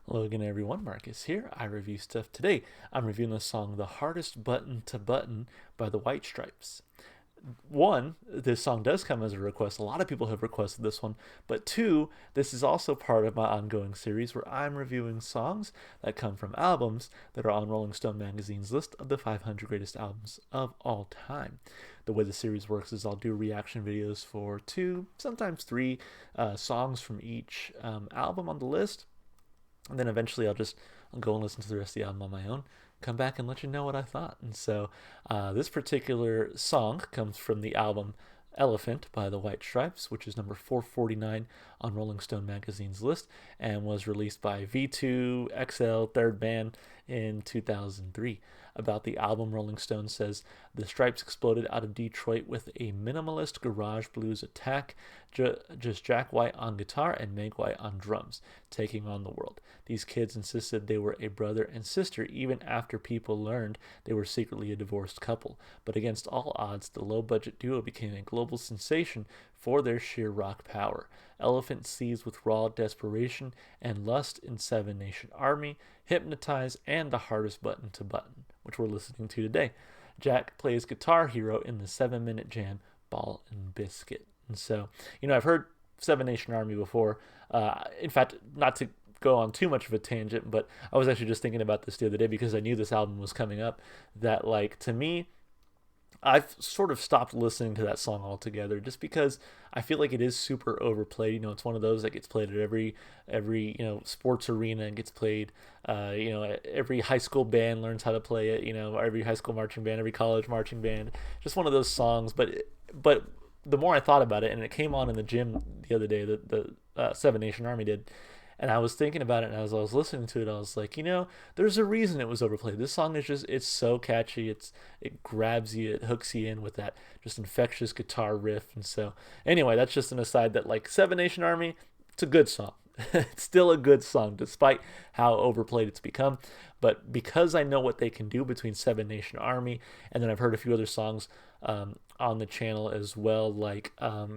Hello again, everyone. Marcus here. I review stuff today. I'm reviewing the song "The Hardest Button to Button" by the White Stripes. One, this song does come as a request. A lot of people have requested this one. But two, this is also part of my ongoing series where I'm reviewing songs that come from albums that are on Rolling Stone magazine's list of the 500 greatest albums of all time. The way the series works is I'll do reaction videos for two, sometimes three songs from each album on the list, and then eventually I'll go and listen to the rest of the album on my own, come back and let you know what I thought. And so this particular song comes from the album Elephant by the White Stripes, which is number 449 on Rolling Stone magazine's list and was released by V2XL Third Band in 2003. About the album, Rolling Stone says the Stripes exploded out of Detroit with a minimalist garage blues attack, just Jack White on guitar and Meg White on drums, taking on the world. These kids insisted they were a brother and sister even after people learned they were secretly a divorced couple. But against all odds, the low-budget duo became a global sensation for their sheer rock power. Elephant seized with raw desperation and lust in Seven Nation Army, Hypnotize, and The Hardest Button to Button, which we're listening to today. Jack plays Guitar Hero in the 7-minute jam Ball and Biscuit. And so, I've heard Seven Nation Army before. In fact, not to go on too much of a tangent, but I was actually just thinking about this the other day because I knew this album was coming up, that, to me, I've sort of stopped listening to that song altogether just because I feel like it is super overplayed. It's one of those that gets played at every sports arena and gets played. Every high school band learns how to play it. Every high school marching band, every college marching band. Just one of those songs. But the more I thought about it, and it came on in the gym the other day, the Seven Nation Army did. And I was thinking about it, and as I was listening to it, I was like, there's a reason it was overplayed. This song is it's so catchy. It grabs you, it hooks you in with that just infectious guitar riff. And so, anyway, that's just an aside that, Seven Nation Army, it's a good song. It's still a good song, despite how overplayed it's become. But because I know what they can do between Seven Nation Army, and then I've heard a few other songs on the channel as well, like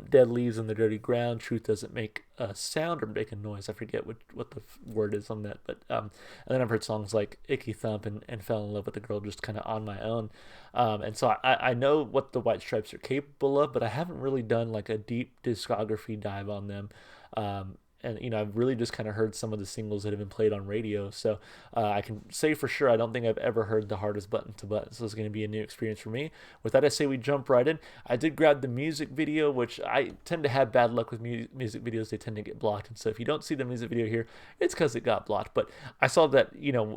Dead Leaves in the Dirty Ground, Truth Doesn't Make a Sound or Make a Noise. I forget what the word is on that. But and then I've heard songs like Icky Thump and Fell in Love with a Girl just kind of on my own. And so I know what the White Stripes are capable of, but I haven't really done a deep discography dive on them. And I've really just kind of heard some of the singles that have been played on radio. So I can say for sure I don't think I've ever heard The Hardest Button to Button. So it's going to be a new experience for me. With that, I say we jump right in. I did grab the music video, which I tend to have bad luck with music videos. They tend to get blocked. And so if you don't see the music video here, it's because it got blocked. But I saw that,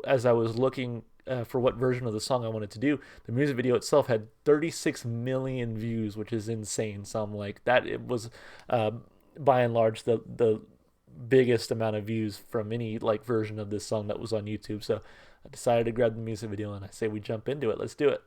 as I was looking for what version of the song I wanted to do, the music video itself had 36 million views, which is insane. So I'm like, that it was by and large the biggest amount of views from any version of this song that was on YouTube. So I decided to grab the music video, and I say we jump into it. Let's do it.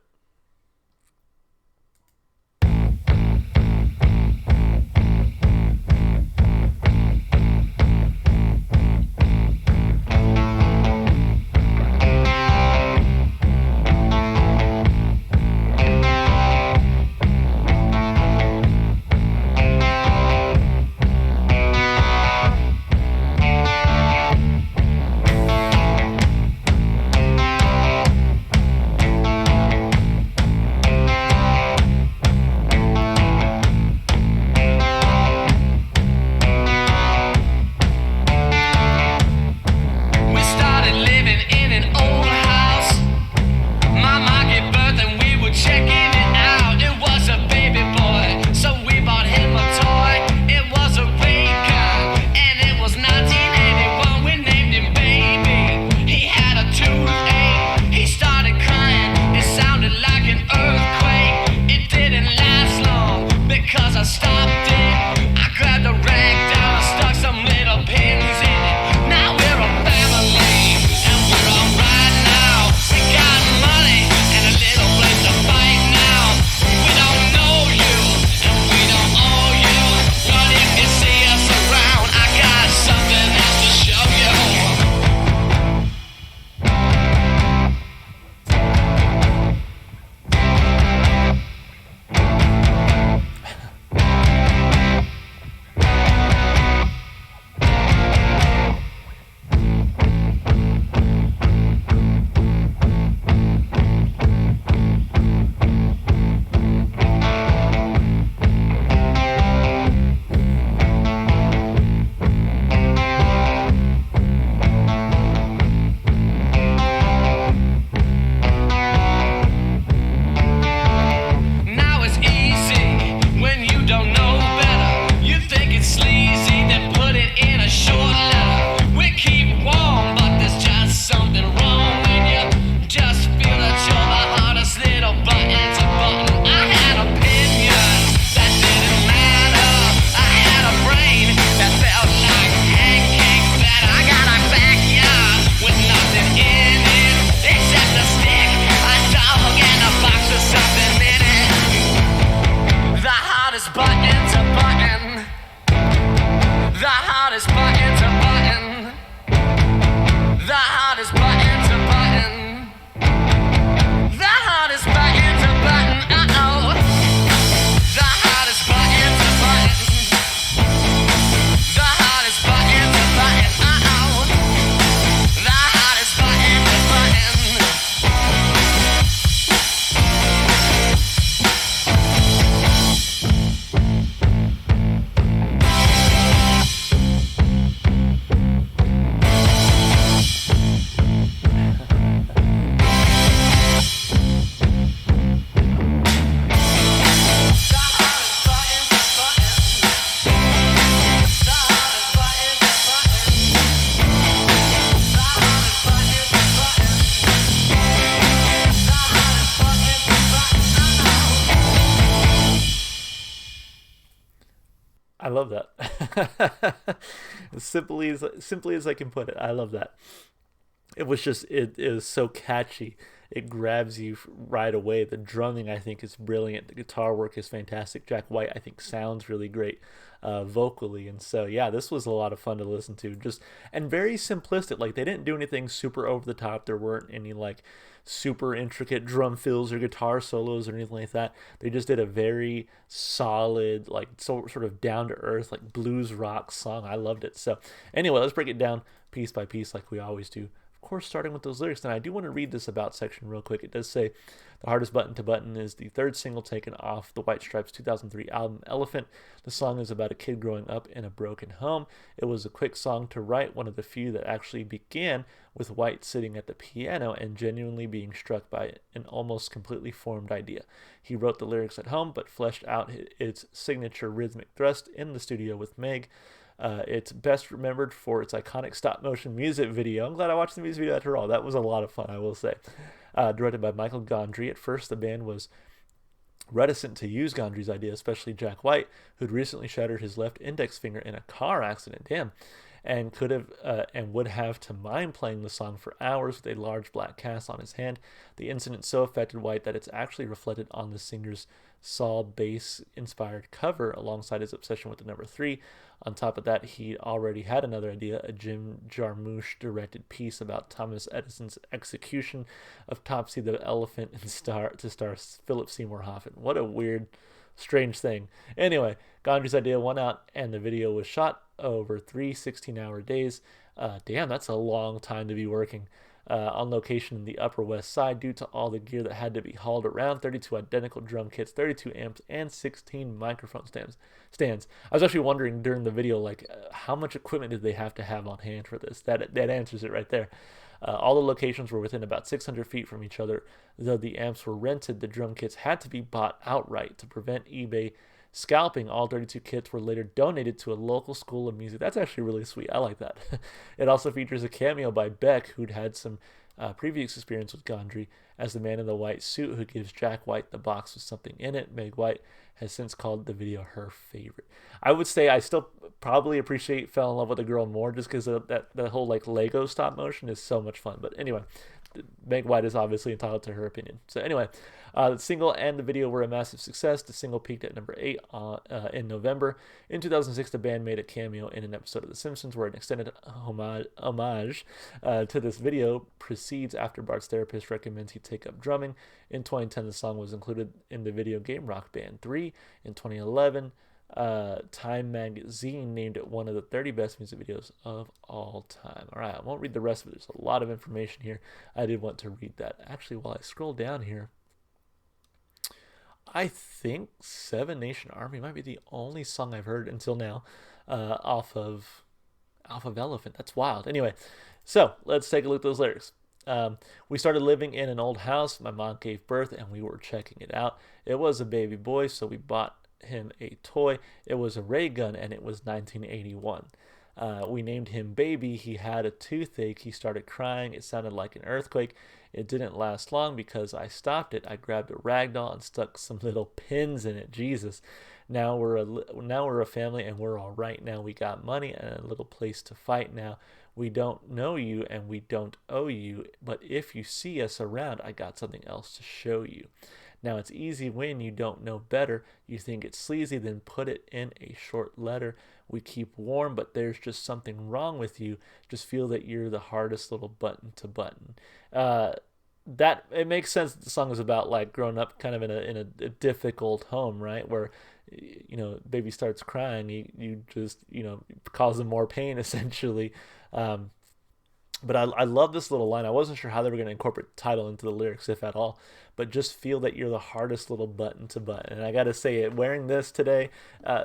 love that. Simply as I can put it. I love that. It was just it is so catchy. It grabs you right away. The drumming I think is brilliant. The guitar work is fantastic. Jack White I think sounds really great vocally, and so yeah, this was a lot of fun to listen to. Just and very simplistic. Like they didn't do anything super over the top. There weren't any like super intricate drum fills or guitar solos or anything like that. They just did a very solid, like sort of down to earth, like blues rock song. I loved it. So anyway, let's break it down piece by piece like we always do. Of course, starting with those lyrics. And I do want to read this about section real quick. It does say, "The Hardest Button to Button" is the third single taken off the White Stripes' 2003 album Elephant. The song is about a kid growing up in a broken home. It was a quick song to write, one of the few that actually began with White sitting at the piano and genuinely being struck by an almost completely formed idea. He wrote the lyrics at home, but fleshed out its signature rhythmic thrust in the studio with Meg. It's best remembered for its iconic stop motion music video. I'm glad I watched the music video after all. That was a lot of fun, I will say. Directed by Michael Gondry. At first, the band was reticent to use Gondry's idea, especially Jack White, who'd recently shattered his left index finger in a car accident. Damn. And could have and would have to mind playing the song for hours with a large black cast on his hand. The incident so affected White that it's actually reflected on the singer's Saul bass-inspired cover alongside his obsession with the number 3. On top of that, he already had another idea, a Jim Jarmusch-directed piece about Thomas Edison's execution of Topsy the Elephant and to star Philip Seymour Hoffman. What a weird, strange thing. Anyway, Gondry's idea won out, and the video was shot over 3 16-hour days. Damn, that's a long time to be working. On location in the Upper West Side due to all the gear that had to be hauled around, 32 identical drum kits, 32 amps, and 16 microphone stands. I was actually wondering during the video, like, how much equipment did they have to have on hand for this? That answers it right there. All the locations were within about 600 feet from each other. Though the amps were rented, the drum kits had to be bought outright to prevent eBay scalping. All 32 kits were later donated to a local school of music. That's actually really sweet. I like that. It also features a cameo by Beck, who'd had some previous experience with Gondry, as the man in the white suit who gives Jack White the box with something in it. Meg White has since called the video her favorite. I would say I still probably Fell in Love with a Girl more just because that whole like Lego stop motion is so much fun. But anyway, Meg White is obviously entitled to her opinion. So anyway, the single and the video were a massive success. The single peaked at number 8 in November. In 2006, the band made a cameo in an episode of The Simpsons where an extended homage to this video proceeds after Bart's therapist recommends he take up drumming. In 2010, the song was included in the video game Rock Band 3. In 2011, Time Magazine named it one of the 30 best music videos of all time. All right, I won't read the rest of it. There's a lot of information here. I did want to read that. Actually, while I scroll down here, I think Seven Nation Army might be the only song I've heard until now off of Elephant. That's wild. Anyway, so let's take a look at those lyrics. We started living in an old house. My mom gave birth and we were checking it out. It was a baby boy, so we bought him a toy. It was a ray gun and it was 1981. We named him Baby. He had a toothache. He started crying. It sounded like an earthquake. It didn't last long because I stopped it. I grabbed a rag doll and stuck some little pins in it. Jesus. Now we're a family and we're all right. Now we got money and a little place to fight. Now we don't know you and we don't owe you, but if you see us around, I got something else to show you. Now it's easy when you don't know better. You think it's sleazy, then put it in a short letter. We keep warm, but there's just something wrong with you. Just feel that you're the hardest little button to button. That it makes sense that the song is about like growing up kind of in a difficult home, right? Where baby starts crying, you just cause them more pain essentially. But I love this little line. I wasn't sure how they were going to incorporate the title into the lyrics, if at all. But just feel that you're the hardest little button to button. And I got to say it, wearing this today,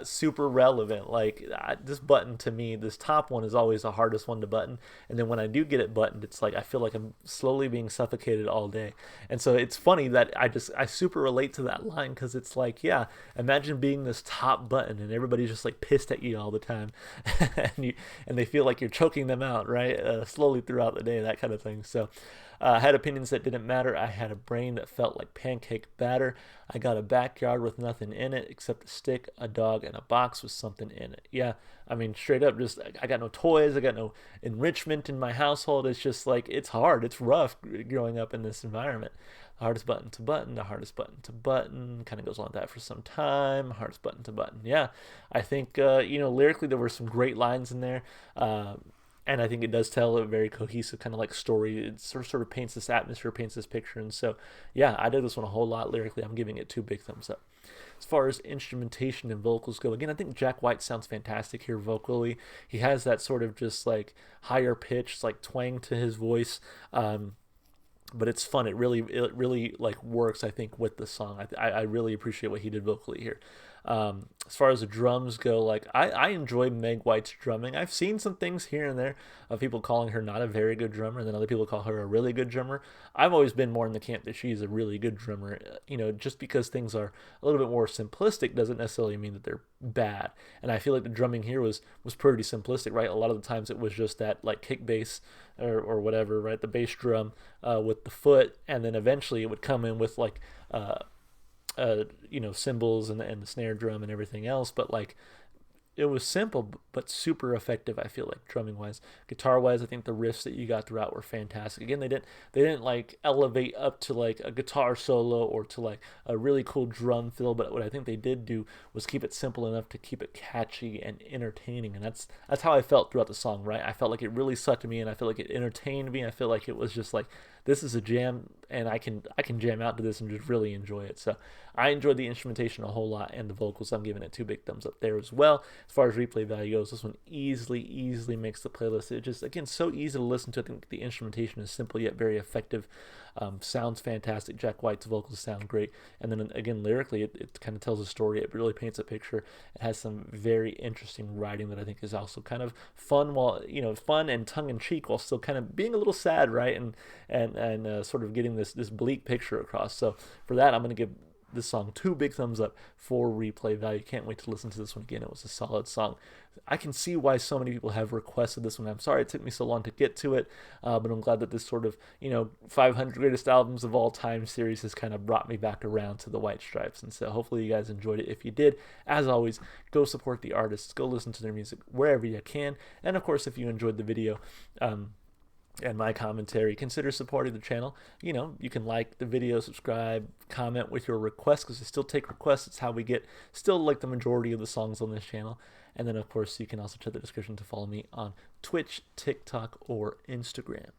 super relevant. Like this button to me, this top one is always the hardest one to button. And then when I do get it buttoned, it's like I feel like I'm slowly being suffocated all day. And so it's funny that I super relate to that line because it's like, yeah, imagine being this top button and everybody's just like pissed at you all the time, and they feel like you're choking them out, right? Slowly throughout the day, that kind of thing. So I had opinions that didn't matter. I had a brain that felt like pancake batter. I got a backyard with nothing in it except a stick, a dog, and a box with something in it. Yeah, I mean, straight up, just I got no toys. I got no enrichment in my household. It's just like, it's hard. It's rough growing up in this environment. The hardest button to button, the hardest button to button, kind of goes on with that for some time. Hardest button to button. Yeah, I think, lyrically, there were some great lines in there. And I think it does tell a very cohesive kind of like story. It sort of paints this atmosphere, paints this picture. And so, yeah, I did this one a whole lot lyrically. I'm giving it 2 big thumbs up. As far as instrumentation and vocals go, again, I think Jack White sounds fantastic here vocally. He has that sort of just like higher pitch, like twang to his voice. But it's fun. It really like works, I think, with the song. I really appreciate what he did vocally here. As far as the drums go, like I enjoy Meg White's drumming. I've seen some things here and there of people calling her not a very good drummer, and then other people call her a really good drummer. I've always been more in the camp that she's a really good drummer. Just because things are a little bit more simplistic doesn't necessarily mean that they're bad. And I feel like the drumming here was pretty simplistic, right? A lot of the times it was just that like kick bass or whatever, right? The bass drum with the foot, and then eventually it would come in with like cymbals and the snare drum and everything else. But like it was simple but super effective. I feel like drumming wise, guitar wise, I think the riffs that you got throughout were fantastic. Again, they didn't like elevate up to like a guitar solo or to like a really cool drum fill, but what I think they did do was keep it simple enough to keep it catchy and entertaining. And that's how I felt throughout the song, right? I felt like it really sucked me, and I feel like it entertained me. I feel like it was just like, this is a jam, and I can jam out to this and just really enjoy it. So I enjoyed the instrumentation a whole lot, and the vocals, I'm giving it 2 big thumbs up there as well. As far as replay value goes, this one easily makes the playlist. It just, again, so easy to listen to. I think the instrumentation is simple yet very effective. Sounds fantastic. Jack White's vocals sound great, and then again lyrically, it kind of tells a story. It really paints a picture. It has some very interesting writing that I think is also kind of fun, fun and tongue in cheek, while still kind of being a little sad, right? And sort of getting this bleak picture across. So for that, I'm going to give this song 2 big thumbs up for replay value. Can't wait to listen to this one again. It was a solid song. I can see why so many people have requested this one. I'm sorry it took me so long to get to it, but I'm glad that this sort of 500 greatest albums of all time series has kind of brought me back around to the White Stripes. And so hopefully you guys enjoyed it. If you did, as always, go support the artists, go listen to their music wherever you can. And of course, if you enjoyed the video, and my commentary, consider supporting the channel. You can like the video, subscribe, comment with your requests, because I still take requests. It's how we get still like the majority of the songs on this channel. And then of course you can also check the description to follow me on Twitch, TikTok, or Instagram.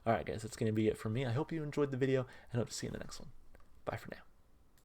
All right guys, that's going to be it for me. I hope you enjoyed the video and hope to see you in the next one. Bye for now.